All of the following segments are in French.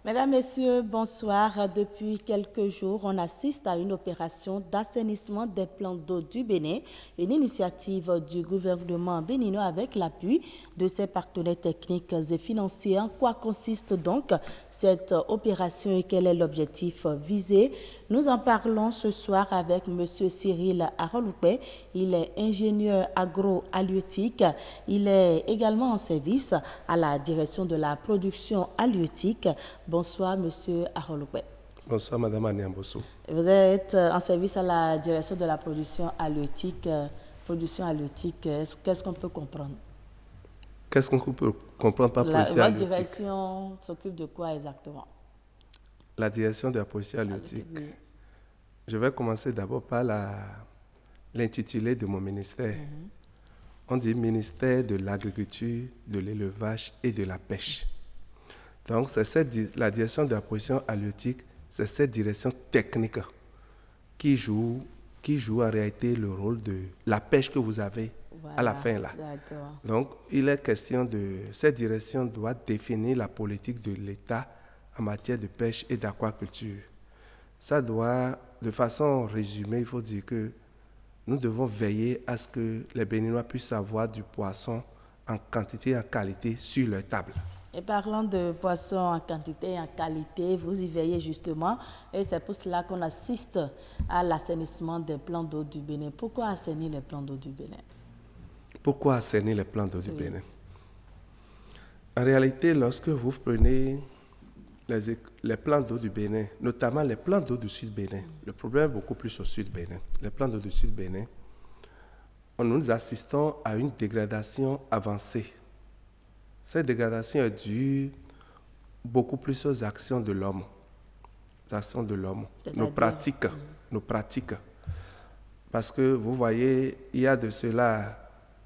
Mesdames, Messieurs, bonsoir. Depuis quelques jours, on assiste à une opération d'assainissement des plans d'eau du Bénin, une initiative du gouvernement béninois avec l'appui de ses partenaires techniques et financiers. En quoi consiste donc cette opération et quel est l'objectif visé? Nous en parlons ce soir avec M. Cyril Aroloupé. Il est ingénieur agro-halieutique. Il est également en service à la direction de la production halieutique. Bonsoir, Monsieur Aroloupé. Bonsoir, Madame Aniamboso. Vous êtes en service à la direction de la production halieutique. Qu'est-ce qu'on peut comprendre? Qu'est-ce qu'on peut comprendre par production halieutique? Votre direction s'occupe de quoi exactement? La direction de la production halieutique. Oui. Je vais commencer d'abord par l'intitulé de mon ministère. On dit ministère de l'agriculture, de l'élevage et de la pêche. Donc, la direction de la production halieutique, c'est cette direction technique qui joue en réalité le rôle de la pêche que vous avez à la fin là. Donc, il est question cette direction doit définir la politique de l'État en matière de pêche et d'aquaculture. Ça doit, de façon résumée, il faut dire que nous devons veiller à ce que les Béninois puissent avoir du poisson en quantité et en qualité sur leur table. Et parlant de poissons en quantité et en qualité, vous y veillez justement, et c'est pour cela qu'on assiste à l'assainissement des plans d'eau du Bénin. Pourquoi assainir les plans d'eau du Bénin? Pourquoi assainir les plans d'eau du Bénin? En réalité, lorsque vous prenez les plans d'eau du Bénin, notamment les plans d'eau du Sud Bénin, le problème est beaucoup plus au Sud Bénin. Les plans d'eau du Sud Bénin, nous assistons à une dégradation avancée. Cette dégradation est due beaucoup plus aux actions de l'homme. Nos pratiques. Parce que vous voyez, il y a de cela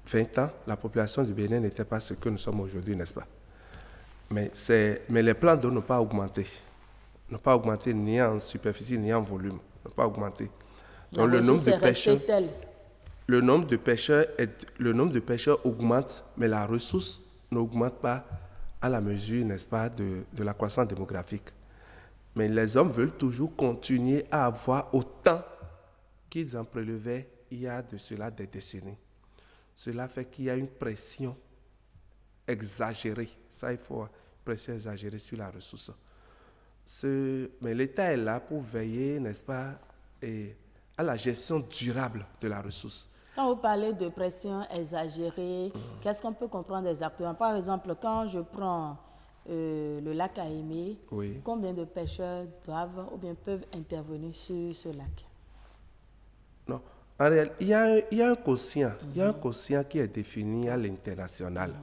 20 ans, la population du Bénin n'était pas ce que nous sommes aujourd'hui, n'est-ce pas? Mais les plans d'eau n'ont pas augmenté. N'ont pas augmenté ni en superficie ni en volume. N'ont pas augmenté. Donc le nombre de pêcheurs augmente, mais la ressource n'augmente pas à la mesure, n'est-ce pas, de la croissance démographique. Mais les hommes veulent toujours continuer à avoir autant qu'ils en prélevaient il y a de cela des décennies. Cela fait qu'il y a une pression exagérée. Ça, il faut une pression exagérée sur la ressource. Mais l'État est là pour veiller, n'est-ce pas, à la gestion durable de la ressource. Quand vous parlez de pression exagérée, qu'est-ce qu'on peut comprendre exactement? Par exemple, quand je prends le lac Aimé, combien de pêcheurs doivent ou bien peuvent intervenir sur ce lac? Non. En réalité, il y a un quotient. Il y a un quotient qui est défini à l'international.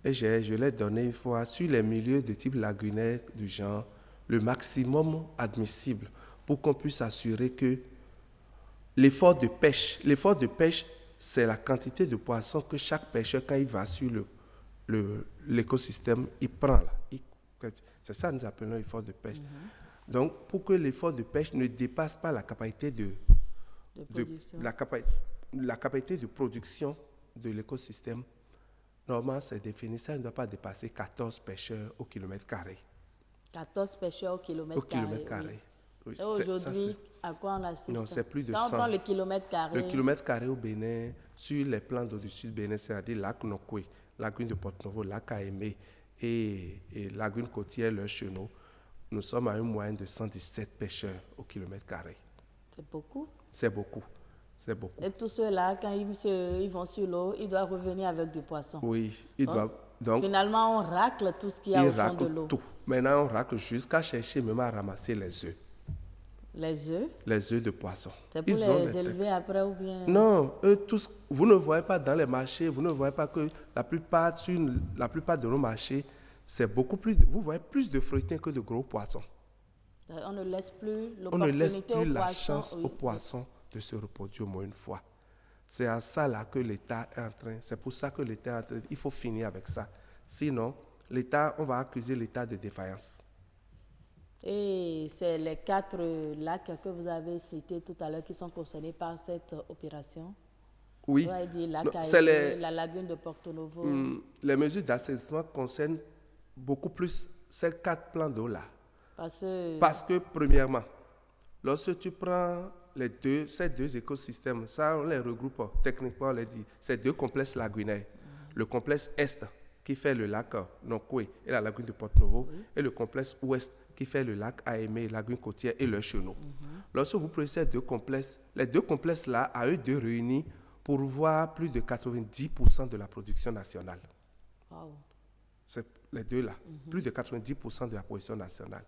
Et je l'ai donné une fois sur les milieux de type lagunaire du genre, le maximum admissible pour qu'on puisse assurer que l'effort de pêche, c'est la quantité de poissons que chaque pêcheur, quand il va sur l'écosystème, il prend. C'est ça que nous appelons l'effort de pêche. Donc, pour que l'effort de pêche ne dépasse pas la capacité la capacité de production de l'écosystème, normalement, c'est défini, ça ne doit pas dépasser 14 pêcheurs au kilomètre carré. 14 pêcheurs au kilomètre carré. Oui, et aujourd'hui, à quoi on assiste? Non, c'est plus de 100. Quand on prend le kilomètre carré. Le kilomètre carré au Bénin, sur les plans d'eau du Sud Bénin, c'est-à-dire lac Nokwe, lagune de Porto-Novo, lac Aimé et lagune côtière Le Chenot, nous sommes à une moyenne de 117 pêcheurs au kilomètre carré. C'est beaucoup? C'est beaucoup. Et tous ceux-là, quand ils vont sur l'eau, ils doivent revenir avec du poisson. Oui, ils doivent. Donc, finalement, on racle tout ce qu'il y a au fond de l'eau. Tout. Maintenant, on racle jusqu'à chercher même à ramasser les œufs. Les œufs? Les œufs de poisson. C'est pour les élever après ou bien? Non, tous, vous ne voyez pas dans les marchés, vous ne voyez pas que la plupart de nos marchés, c'est beaucoup plus, vous voyez plus de fruitins que de gros poissons. On ne laisse plus la chance aux poissons de se reproduire au moins une fois. C'est à ça là que l'État est en train, c'est pour ça que l'État est en train, il faut finir avec ça. Sinon, on va accuser l'État de défaillance. Et c'est les 4 lacs que vous avez cités tout à l'heure qui sont concernés par cette opération. Oui. Vous avez dit Non, lac c'est Aïe, la lagune de Porto Novo. Les mesures d'assainissement concernent beaucoup plus ces 4 plans d'eau-là. Parce que, premièrement, lorsque tu prends ces deux écosystèmes, ça on les regroupe techniquement, on les dit, c'est 2 complexes lagunaires. Le complexe Est qui fait le lac Nokwe et la lagune de Porto Novo, et le complexe Ouest qui fait le lac Aémé, lagune côtière et le chenot. Lorsque vous prenez ces 2 complexes, les 2 complexes-là, à eux deux réunis, pour voir plus de 90% de la production nationale. Wow. C'est les deux là, plus de 90% de la production nationale.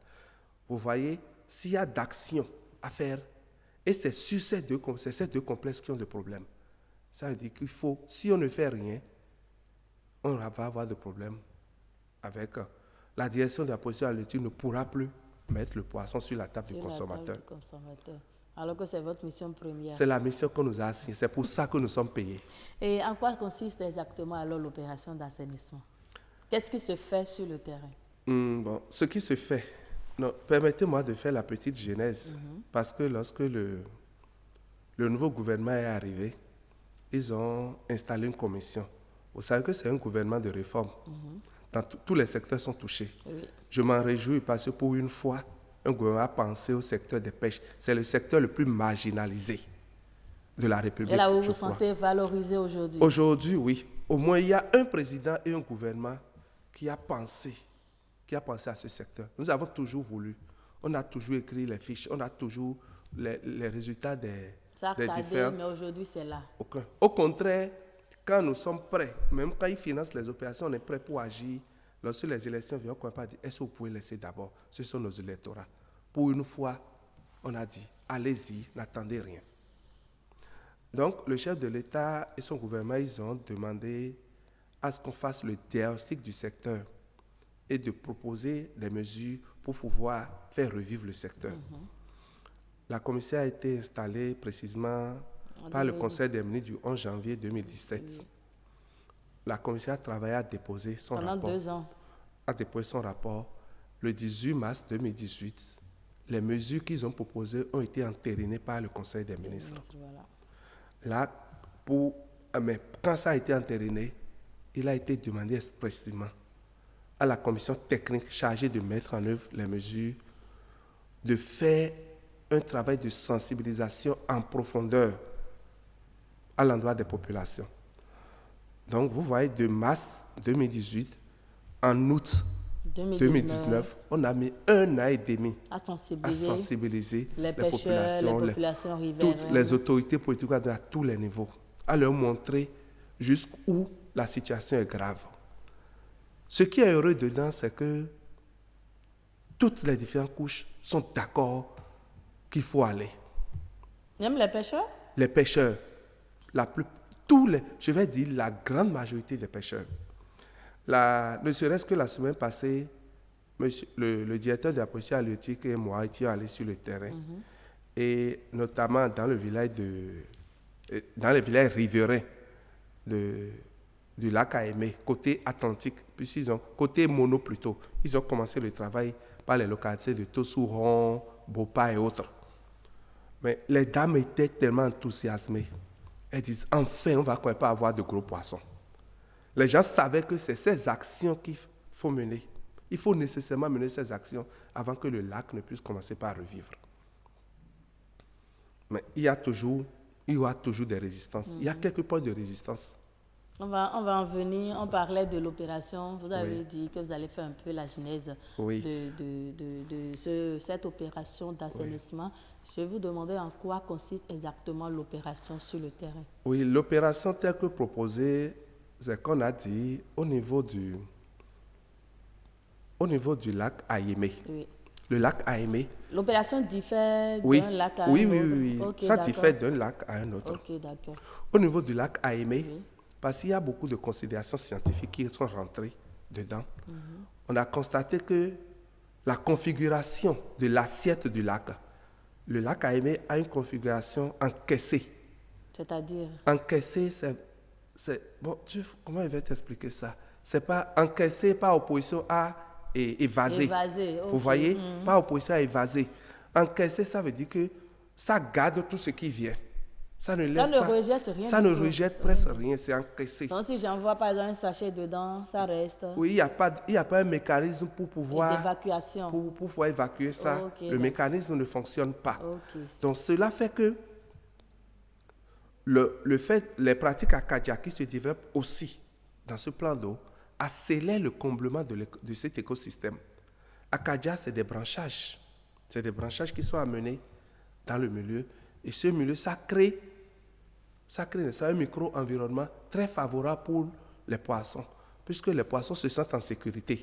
Vous voyez, s'il y a d'action à faire, et c'est sur ces deux complexes qui ont des problèmes. Ça veut dire qu'il faut, si on ne fait rien, on va avoir des problèmes avec la direction de la production halieutique ne pourra plus mettre le poisson sur la table du consommateur. Alors que c'est votre mission première. C'est la mission qu'on nous a assignée. C'est pour ça que nous sommes payés. Et en quoi consiste exactement alors l'opération d'assainissement? Qu'est-ce qui se fait sur le terrain? Bon, ce qui se fait, permettez-moi de faire la petite genèse. Parce que lorsque le nouveau gouvernement est arrivé, ils ont installé une commission. Vous savez que c'est un gouvernement de réforme. Dans tous les secteurs sont touchés. Oui. Je m'en réjouis parce que pour une fois, un gouvernement a pensé au secteur des pêches. C'est le secteur le plus marginalisé de la République. Et là où vous vous sentez valorisé aujourd'hui? Aujourd'hui, oui. Au moins, il y a un président et un gouvernement qui a pensé à ce secteur. Nous avons toujours voulu. On a toujours écrit les fiches. On a toujours les résultats des différents. Mais aujourd'hui, c'est là. Aucun. Au contraire, quand nous sommes prêts, même quand ils financent les opérations, on est prêt pour agir. Lorsque les élections viennent, on ne peut pas dire, est-ce que vous pouvez laisser d'abord? Ce sont nos électorats. Pour une fois, on a dit, allez-y, n'attendez rien. Donc, le chef de l'État et son gouvernement, ils ont demandé à ce qu'on fasse le diagnostic du secteur et de proposer des mesures pour pouvoir faire revivre le secteur. La commission a été installée précisément par le Conseil des ministres du 11 janvier 2017. Oui. La commission a travaillé à déposer son rapport. Pendant 2 ans. A déposé son rapport le 18 mars 2018. Les mesures qu'ils ont proposées ont été entérinées par le Conseil des ministres. Voilà. Là, mais quand ça a été entériné, il a été demandé expressément à la commission technique chargée de mettre en œuvre les mesures, de faire un travail de sensibilisation en profondeur à l'endroit des populations. Donc, vous voyez, de mars 2018, en août 2019, on a mis 1 an et demi à sensibiliser les populations, toutes les autorités politiques à tous les niveaux, à leur montrer jusqu'où la situation est grave. Ce qui est heureux dedans, c'est que toutes les différentes couches sont d'accord qu'il faut aller. Même les pêcheurs? Les pêcheurs, je vais dire la grande majorité des pêcheurs. Ne serait-ce que la semaine passée, le directeur de la police halieutique et moi étions allés sur le terrain. Et notamment dans les villages riverains du lac Aémé, côté Atlantique, côté Mono plutôt. Ils ont commencé le travail par les localités de Tossouron, Bopa et autres. Mais les dames étaient tellement enthousiasmées. Elles disent, enfin, on ne va quand même pas avoir de gros poissons. Les gens savaient que c'est ces actions qu'il faut mener. Il faut nécessairement mener ces actions avant que le lac ne puisse commencer par revivre. Mais il y aura toujours des résistances. Il y a quelques points de résistance. On va en venir. On parlait de l'opération. Vous avez dit que vous allez faire un peu la genèse de cette opération d'assainissement. Je vais vous demander en quoi consiste exactement l'opération sur le terrain. Oui, l'opération telle que proposée, c'est qu'on a dit au niveau du lac Aémé. Oui. Le lac Aémé. L'opération diffère d'un lac à un autre. Oui. Okay, ça diffère d'un lac à un autre. Ok, d'accord. Au niveau du lac Aémé, parce qu'il y a beaucoup de considérations scientifiques qui sont rentrées dedans, on a constaté que la configuration de l'assiette du lac, le lac Aémé a une configuration encaissée. C'est-à-dire? Encaissée, comment je vais t'expliquer ça? C'est pas encaissé par opposition à évaser. Évaser, Vous voyez, pas opposition à évaser. Encaisser, ça veut dire que ça garde tout ce qui vient. Ça ne laisse pas. Rejette rien. Ça du ne tout. rejette presque rien, c'est encaissé. Donc si j'envoie par exemple un sachet dedans, ça reste. Oui, il y a pas un mécanisme pour pouvoir. D'évacuation. Pour pouvoir évacuer ça. Ok, le mécanisme ne fonctionne pas. Ok. Donc cela fait que les pratiques Akadia qui se développent aussi dans ce plan d'eau accélèrent le comblement de cet écosystème. Akadia, c'est des branchages. C'est des branchages qui sont amenés dans le milieu. Et ce milieu, ça crée un micro-environnement très favorable pour les poissons, puisque les poissons se sentent en sécurité.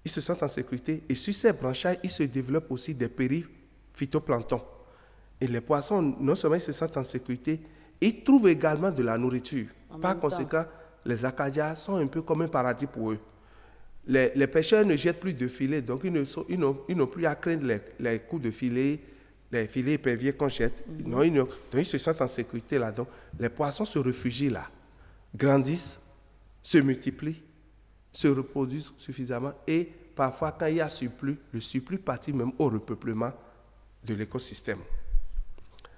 Ils se sentent en sécurité. Et sur ces branchages, il se développe aussi des phytoplanctons. Et les poissons, non seulement ils se sentent en sécurité, ils trouvent également de la nourriture. Par conséquent, les acadias sont un peu comme un paradis pour eux. Les pêcheurs ne jettent plus de filets, donc ils n'ont plus à craindre les coups de filet, les filets éperviers qu'on jette. Non, donc ils se sentent en sécurité là. Donc les poissons se réfugient là, grandissent, se multiplient, se reproduisent suffisamment et parfois quand il y a surplus, le surplus partit même au repeuplement de l'écosystème.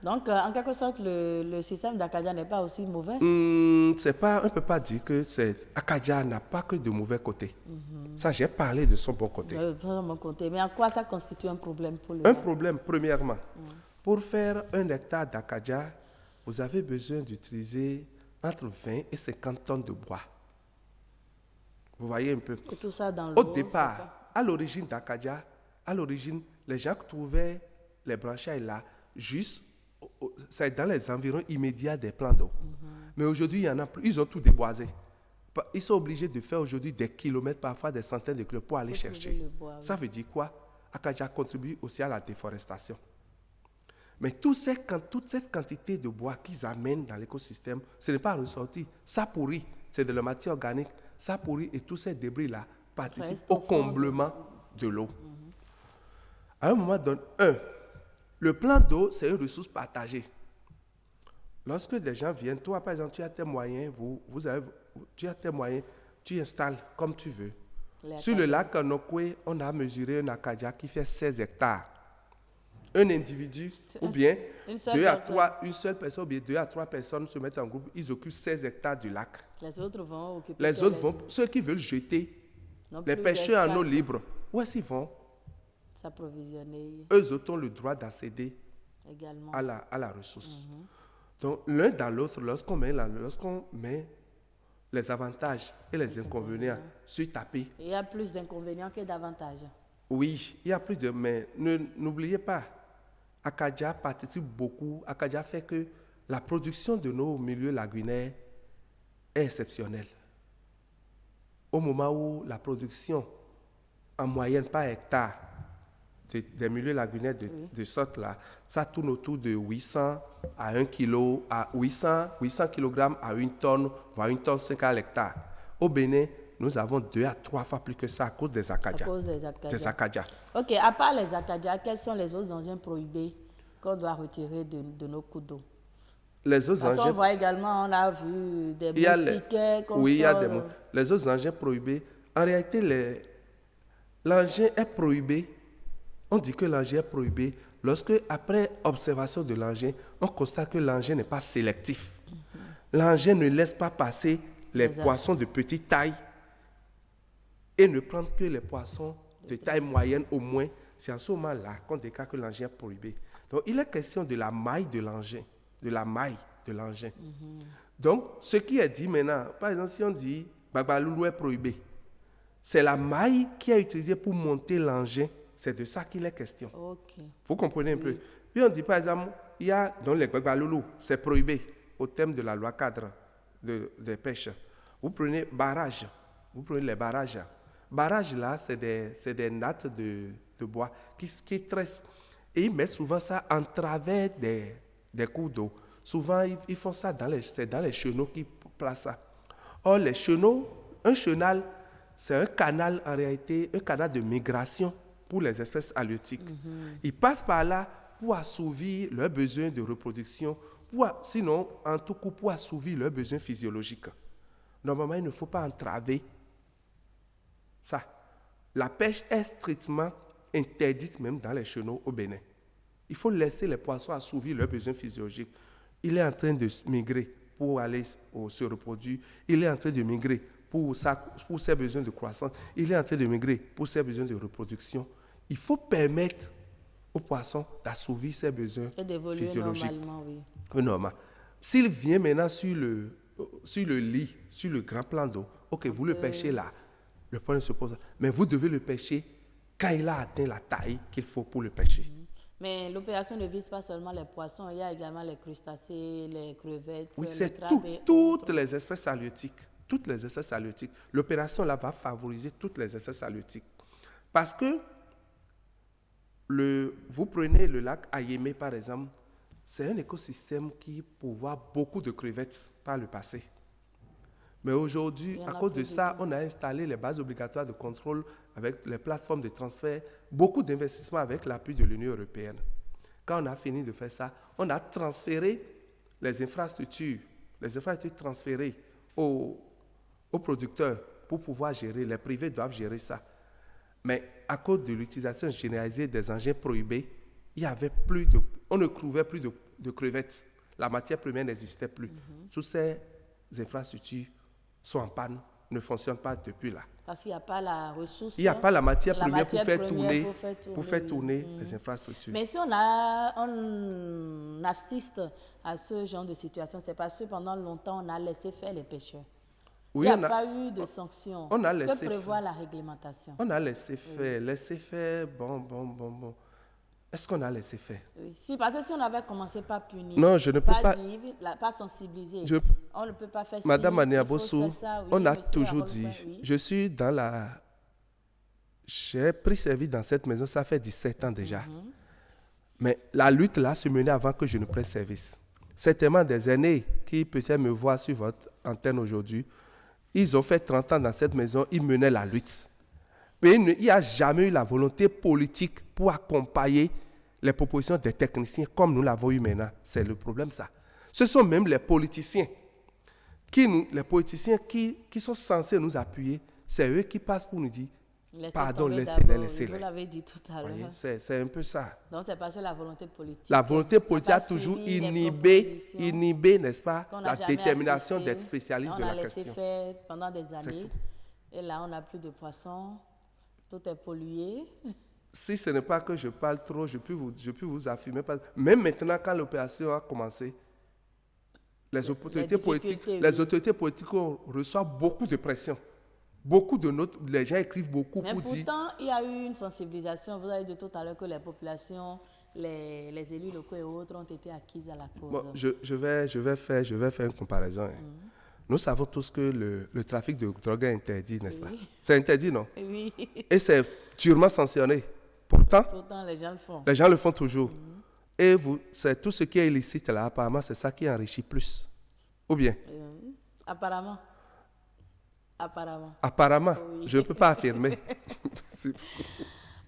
Donc, en quelque sorte, le système d'Akadia n'est pas aussi mauvais. On ne peut pas dire que Akadia n'a pas que de mauvais côtés. Ça, j'ai parlé de son bon côté. De mon côté. Mais en quoi ça constitue un problème pour lui? Un problème, premièrement, pour faire 1 hectare d'Akadia, vous avez besoin d'utiliser entre 20 et 50 tonnes de bois. Vous voyez un peu. Et tout ça dans Au l'eau, départ, à l'origine d'Akadia, les gens trouvaient les branchages là, juste c'est dans les environs immédiats des plans d'eau. Mais aujourd'hui, il y en a plus. Ils ont tout déboisé. Ils sont obligés de faire aujourd'hui des kilomètres, parfois des centaines de kilomètres pour aller chercher. Ça veut dire quoi? Akadia contribue aussi à la déforestation. Mais toute cette quantité de bois qu'ils amènent dans l'écosystème, ce n'est pas ressorti. Ça pourrit. C'est de la matière organique. Ça pourrit et tous ces débris-là participent au comblement de l'eau. À un moment donné, le plan d'eau, c'est une ressource partagée. Lorsque des gens viennent, toi, par exemple, tu as tes moyens, tu installes comme tu veux. Sur le lac Nokwe, on a mesuré un Akadia qui fait 16 hectares. Un individu, ou bien une seule personne, ou bien 2 à 3 personnes se mettent en groupe, ils occupent 16 hectares du lac. Les autres vont occuper. Les autres vont, ceux qui veulent jeter, les pêcheurs en eau libre, où est-ce qu'ils vont? S'approvisionner. Eux autres ont le droit d'accéder également à la ressource. Donc, l'un dans l'autre, lorsqu'on met les avantages et les inconvénients sur tapis. Il y a plus d'inconvénients que d'avantages. Oui, il y a plus de... Mais n'oubliez pas, Akadia participe beaucoup. Akadia fait que la production de nos milieux lagunaires est exceptionnelle. Au moment où la production, en moyenne par hectare, des milieux lagunaires de sorte là, ça tourne autour de 800 à 1 kg, à 800 kg à 1 tonne, voire 1 tonne 5 à l'hectare. Au Bénin, nous avons 2 à 3 fois plus que ça à cause des acadias. Des acadias. Ok, à part les acadias, quels sont les autres engins prohibés qu'on doit retirer de nos cours d'eau? Les autres engins... On voit également, on a vu des moustiquaires. Oui, il y a des les autres engins prohibés. En réalité, l'engin est prohibé. On dit que l'engin est prohibé lorsque, après observation de l'engin, on constate que l'engin n'est pas sélectif. L'engin ne laisse pas passer les poissons de petite taille et ne prend que les poissons de taille moyenne au moins. C'est en ce moment-là qu'on déclare que l'engin est prohibé. Donc, il est question de la maille de l'engin, Donc, ce qui est dit maintenant, par exemple, si on dit Bagbaloulou est prohibé, c'est la maille qui est utilisée pour monter l'engin. C'est de ça qu'il est question. Vous comprenez un peu? Puis on dit par exemple, il y a dans les Bagbaloulou, c'est prohibé au terme de la loi cadre de pêche. Vous prenez barrage, vous prenez les barrages. Barrages là, c'est des nattes de bois qui tressent. Et ils mettent souvent ça en travers des cours d'eau. Souvent, ils font ça c'est dans les chenaux qui placent ça. Or, les chenaux, un chenal, c'est un canal en réalité, un canal de migration pour les espèces halieutiques. Ils passent par là pour assouvir leurs besoins de reproduction, sinon, en tout cas, pour assouvir leurs besoins physiologiques. Normalement, il ne faut pas entraver ça. la pêche est strictement interdite même dans les chenaux au Bénin. Il faut laisser les poissons assouvir leurs besoins physiologiques. Il est en train de migrer pour aller se reproduire. Il est en train de migrer pour ses besoins de croissance. Il est en train de migrer pour ses besoins de reproduction. Il faut permettre aux poissons d'assouvir ses besoins physiologiques. Normalement, oui. Normal. S'il vient maintenant sur le lit, sur le grand plan d'eau, ok, vous le pêchez là, le problème se pose. Mais vous devez le pêcher quand il a atteint la taille qu'il faut pour le pêcher. Mais l'opération ne vise pas seulement les poissons, il y a également les crustacés, les crevettes, Oui, les c'est crabes toutes les espèces halieutiques. Toutes les espèces halieutiques. L'opération là va favoriser toutes les espèces halieutiques. Parce que vous prenez le lac Ayémé par exemple, c'est un écosystème qui pourvoit beaucoup de crevettes par le passé. Mais aujourd'hui, à cause de ça, on a installé les bases obligatoires de contrôle avec les plateformes de transfert, beaucoup d'investissements avec l'appui de l'Union européenne. Quand on a fini de faire ça, on a transféré les infrastructures transférées aux producteurs pour pouvoir gérer. Les privés doivent gérer ça. Mais à cause de l'utilisation généralisée des engins prohibés, on ne trouvait plus de crevettes. La matière première n'existait plus. Toutes ces infrastructures sont en panne, ne fonctionnent pas depuis là. Parce qu'il n'y a pas la ressource. Il n'y a pas la matière première pour faire tourner les infrastructures. Mais si on assiste à ce genre de situation, c'est parce que pendant longtemps, on a laissé faire les pêcheurs. Oui, il n'y a pas eu de sanctions. Que prévoit la réglementation? On a laissé faire. Laissé faire, bon. Est-ce qu'on a laissé faire? Oui. Si, parce que si on avait commencé par punir, non, je ne peux pas dire, pas sensibiliser, on ne peut pas faire ça. Madame Aniabossou, on a toujours dit, je suis dans la... J'ai pris service dans cette maison, ça fait 17 ans déjà. Mais la lutte là se menait avant que je ne prenne service. Certainement des aînés qui peut-être me voient sur votre antenne aujourd'hui, ils ont fait 30 ans dans cette maison, ils menaient la lutte. Mais il n'y a jamais eu la volonté politique pour accompagner les propositions des techniciens comme nous l'avons eu maintenant. C'est le problème, ça. Ce sont même les politiciens qui sont censés nous appuyer. C'est eux qui passent pour nous dire pardon, laissez-les. Vous l'avez dit tout à l'heure. C'est un peu ça. Donc c'est parce que la volonté politique. La volonté politique a toujours inhibé, n'est-ce pas, la détermination d'être spécialiste de la question. On a laissé faire pendant des années. Et là, on n'a plus de poissons. Tout est pollué. Si ce n'est pas que je parle trop, je peux vous affirmer. Même maintenant, quand l'opération a commencé, les autorités politiques reçoivent beaucoup de pression. Beaucoup de notes, les gens écrivent beaucoup pour dire... Mais pourtant, il y a eu une sensibilisation. Vous avez dit tout à l'heure que les populations, les élus locaux et autres ont été acquises à la cause. Bon, je vais faire une comparaison. Nous savons tous que le trafic de drogue est interdit, n'est-ce pas? C'est interdit, non? Oui. Et c'est durement sanctionné. Pourtant, les gens le font. Les gens le font toujours. Et c'est tout ce qui est illicite là, apparemment, c'est ça qui enrichit plus. Ou bien? Apparemment. Oui. Je ne peux pas affirmer.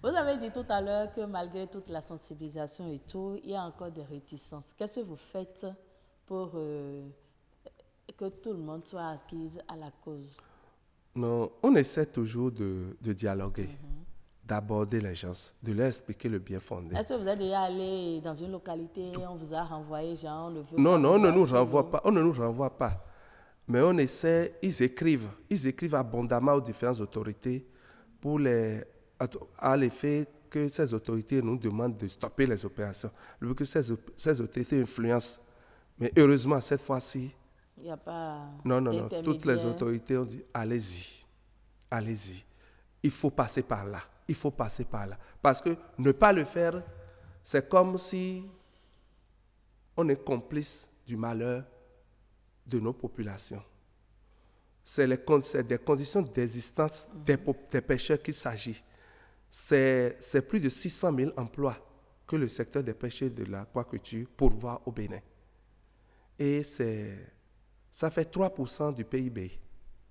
Vous avez dit tout à l'heure que malgré toute la sensibilisation et tout, il y a encore des réticences. Qu'est-ce que vous faites pour que tout le monde soit acquis à la cause? Non, on essaie toujours de dialoguer, d'aborder les gens, de leur expliquer le bien fondé. Est-ce que vous êtes déjà allé dans une localité, on vous a renvoyé, genre, on ne veut non, pas? Non, on ne nous renvoie pas. Mais on essaie, ils écrivent abondamment aux différentes autorités à l'effet que ces autorités nous demandent de stopper les opérations. Que ces autorités influencent. Mais heureusement, cette fois-ci, il n'y a pas non. Toutes les autorités ont dit, allez-y. Il faut passer par là. Parce que ne pas le faire, c'est comme si on est complice du malheur de nos populations. C'est des conditions d'existence des pêcheurs qu'il s'agit. C'est plus de 600 000 emplois que le secteur des pêcheurs de l'aquaculture pourvoit au Bénin. Et ça fait 3% du PIB.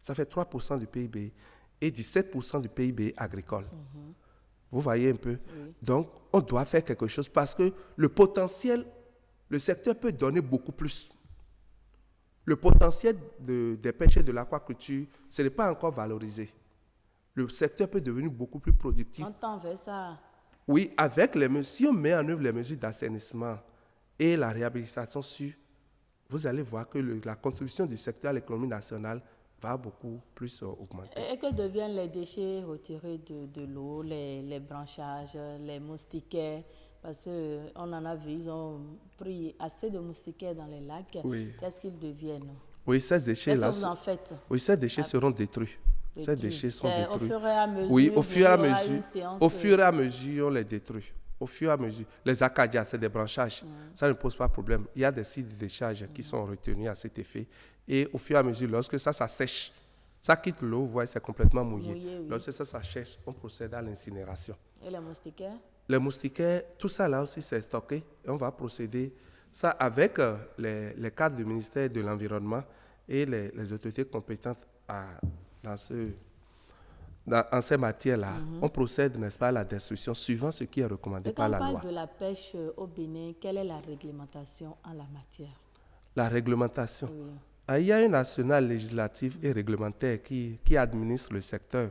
Ça fait 3% du PIB et 17% du PIB agricole. Vous voyez un peu? Oui. Donc, on doit faire quelque chose parce que le potentiel, le secteur peut donner beaucoup plus. Le potentiel des pêcheurs de l'aquaculture, ce n'est pas encore valorisé. le secteur peut devenir beaucoup plus productif. On tend vers ça. Oui, si on met en œuvre les mesures d'assainissement et la réhabilitation vous allez voir que la contribution du secteur à l'économie nationale va beaucoup plus augmenter. Et que deviennent les déchets retirés de l'eau, les branchages, les moustiquaires? Parce qu'on en a vu, ils ont pris assez de moustiquaires dans les lacs. Oui. Qu'est-ce qu'ils deviennent? Oui, ces déchets-là. Qu'est-ce que vous en faites? Oui, ces déchets seront détruits. Ces déchets sont détruits. Au fur et à mesure. Oui, au fur et à mesure. Au fur et à mesure, on les détruit. Au fur et à mesure. Les acadias, c'est des branchages. Ça ne pose pas de problème. Il y a des sites de décharge qui sont retenus à cet effet. Et au fur et à mesure, lorsque ça sèche, ça quitte l'eau, vous voyez, c'est complètement mouillé. Oui. Lorsque ça sèche, on procède à l'incinération. Et les moustiquaires? Les moustiquaires, tout ça là aussi, c'est stocké. Et on va procéder, ça avec les cadres du ministère de l'Environnement et les autorités compétentes en ces matières-là. On procède, n'est-ce pas, à la destruction suivant ce qui est recommandé par la loi. Quand on parle de la pêche au Bénin, quelle est la réglementation en la matière? La réglementation? Oui. Il y a une nationale législative et réglementaire qui administre le secteur.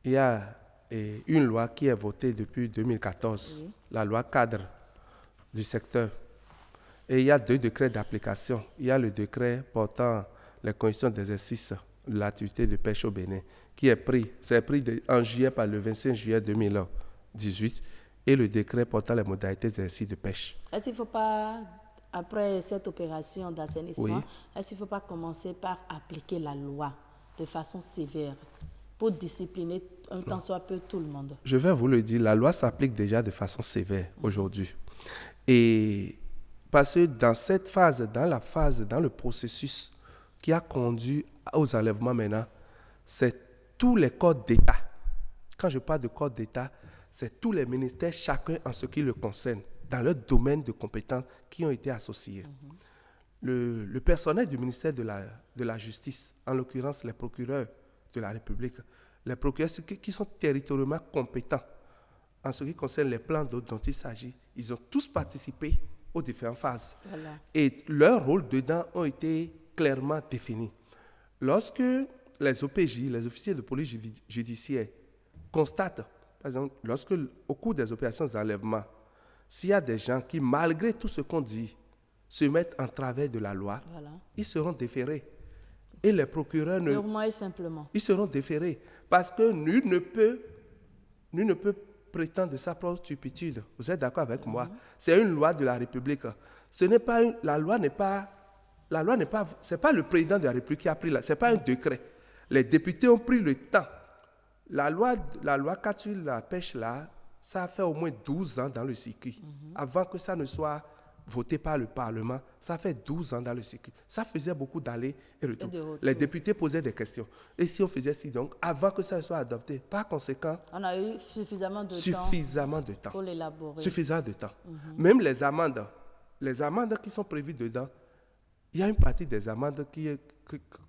Il y a une loi qui est votée depuis 2014, la loi cadre du secteur. Et il y a 2 décrets d'application. Il y a le décret portant les conditions d'exercice de l'activité de pêche au Bénin, c'est pris en juillet par le 25 juillet 2018, et le décret portant les modalités d'exercice de pêche. Est-ce qu'il ne faut pas, après cette opération d'assainissement, est-ce qu'il ne faut pas commencer par appliquer la loi de façon sévère pour discipliner un tant soit peu tout le monde? Je vais vous le dire, la loi s'applique déjà de façon sévère aujourd'hui. Et parce que dans le processus qui a conduit aux enlèvements maintenant, c'est tous les corps d'État. Quand je parle de corps d'État, c'est tous les ministères, chacun en ce qui le concerne, dans leur domaine de compétences qui ont été associés. Le personnel du ministère de la Justice, en l'occurrence les procureurs de la République, les procureurs qui sont territorialement compétents en ce qui concerne les plans d'eau dont il s'agit, ils ont tous participé aux différentes phases. Voilà. Et leurs rôles dedans ont été clairement définis. Lorsque les OPJ, les officiers de police judiciaire, constatent, par exemple, au cours des opérations d'enlèvement, s'il y a des gens qui, malgré tout ce qu'on dit, se mettent en travers de la loi, ils seront déférés. Et les procureurs purement et simplement. Ils seront déférés. Parce que nul ne peut prétendre de sa propre stupidité. Vous êtes d'accord avec moi? C'est une loi de la République. La loi n'est pas, c'est pas le président de la République qui a pris c'est pas un décret. Les députés ont pris le temps. La loi 4 sur la pêche là, ça a fait au moins 12 ans dans le circuit. Avant que ça ne soit voté par le Parlement, ça fait 12 ans dans le circuit. Ça faisait beaucoup d'aller et retour. Les députés posaient des questions. Et si on faisait ci, donc, avant que ça soit adopté, par conséquent, on a eu suffisamment de temps pour l'élaborer. Suffisamment de temps. Même les amendes qui sont prévues dedans, il y a une partie des amendes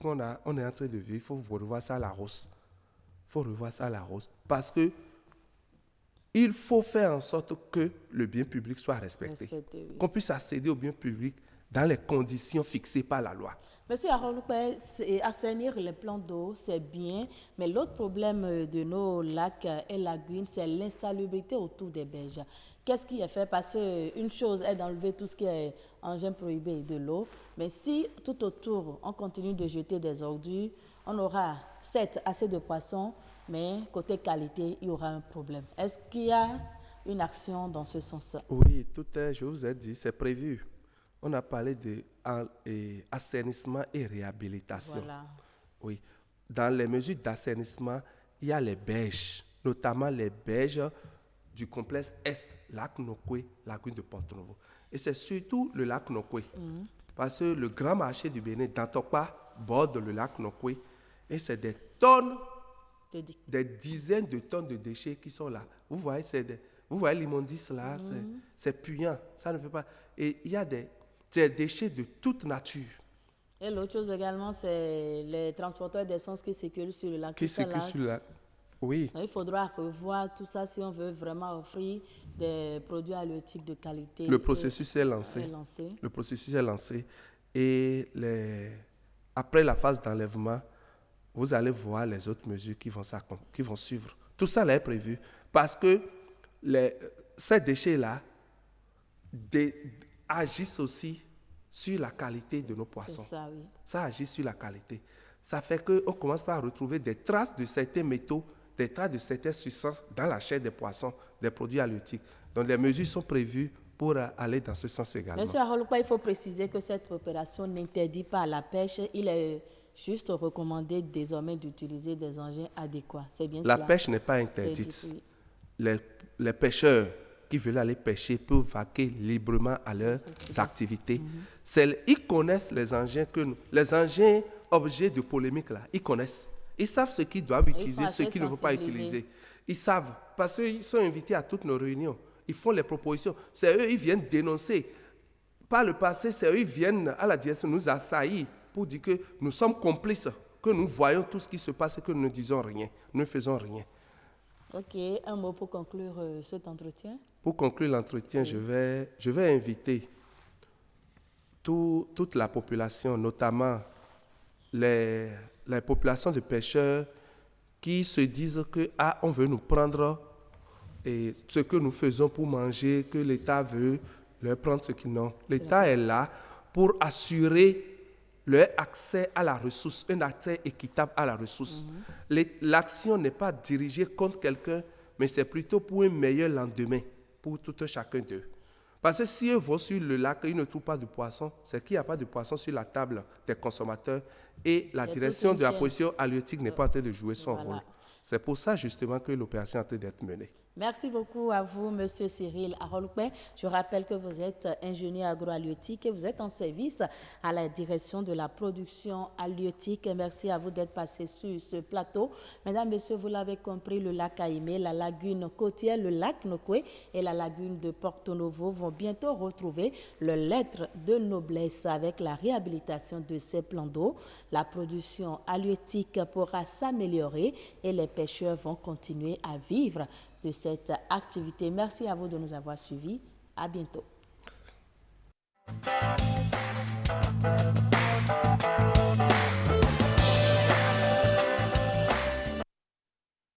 on est en train de vivre. Il faut revoir ça à la hausse. Parce que il faut faire en sorte que le bien public soit respecté. Qu'on puisse accéder au bien public dans les conditions fixées par la loi. Monsieur Aroloupe, assainir les plans d'eau, c'est bien, mais l'autre problème de nos lacs et lagunes, c'est l'insalubrité autour des berges. Qu'est-ce qui est fait? Parce qu'une chose est d'enlever tout ce qui est engin prohibé de l'eau, mais si tout autour, on continue de jeter des ordures, on aura certes assez de poissons, mais côté qualité, il y aura un problème. Est-ce qu'il y a une action dans ce sens? Oui, je vous ai dit, c'est prévu. On a parlé d'assainissement et réhabilitation. Voilà. Oui. Dans les mesures d'assainissement, il y a les berges, notamment les berges du complexe Est, lac Nokwe, lagune de Porto-Novo. Et c'est surtout le lac Nokwe. Parce que le grand marché du Bénin, Dantokpa, borde le lac Nokwe. Et c'est des tonnes, des dizaines de tonnes de déchets qui sont là. Vous voyez, l'immondice là, c'est puant. Ça ne fait pas. Et il y a des déchets de toute nature. Et l'autre chose également, c'est les transporteurs d'essence qui circulent sur le lac. Oui. Il faudra revoir tout ça si on veut vraiment offrir des produits halieutiques de qualité. Le processus est lancé. Le processus est lancé. Et après la phase d'enlèvement, vous allez voir les autres mesures qui vont suivre. Tout ça là est prévu parce que ces déchets-là agissent aussi sur la qualité de nos poissons. Ça, oui. Ça agit sur la qualité. Ça fait qu'on commence par retrouver des traces de certains métaux, des traces de certaines substances dans la chair des poissons, des produits halieutiques. Donc, les mesures sont prévues pour aller dans ce sens également. Monsieur Aroulpa, il faut préciser que cette opération n'interdit pas la pêche. Il est juste recommandé désormais d'utiliser des engins adéquats. C'est bien La cela? pêche n'est pas interdite. Les pêcheurs qui veulent aller pêcher peuvent vaquer librement à leurs activités. Ils connaissent les engins les engins objets de polémique là, ils connaissent. Ils savent ce qu'ils doivent utiliser, ce qu'ils ne vont pas utiliser. Ils savent, parce qu'ils sont invités à toutes nos réunions. Ils font les propositions. C'est eux, ils viennent dénoncer. Par le passé, c'est eux, ils viennent à la direction nous assaillir pour dire que nous sommes complices, que nous voyons tout ce qui se passe et que nous ne disons rien, nous ne faisons rien. Ok, un mot pour conclure cet entretien. Pour conclure l'entretien, je vais inviter toute la population, notamment les populations de pêcheurs qui se disent que on veut nous prendre et ce que nous faisons pour manger, que l'État veut leur prendre ce qu'ils n'ont. L'État est là pour assurer leur accès à la ressource, un accès équitable à la ressource. L'action n'est pas dirigée contre quelqu'un, mais c'est plutôt pour un meilleur lendemain pour tout un chacun d'eux. Parce que si eux vont sur le lac et ils ne trouvent pas de poisson, c'est qu'il n'y a pas de poisson sur la table des consommateurs et la direction de la production halieutique n'est pas en train de jouer son rôle. C'est pour ça justement que l'opération est en train d'être menée. Merci beaucoup à vous, Monsieur Cyril Aroulpe. Je rappelle que vous êtes ingénieur agrohalieutique et vous êtes en service à la direction de la production halieutique. Merci à vous d'être passé sur ce plateau. Mesdames, Messieurs, vous l'avez compris, le lac Aïmé, la lagune côtière, le lac Nokwe et la lagune de Porto Novo vont bientôt retrouver leur lettre de noblesse avec la réhabilitation de ces plans d'eau. La production halieutique pourra s'améliorer et les pêcheurs vont continuer à vivre de cette activité. Merci à vous de nous avoir suivis. À bientôt. Merci.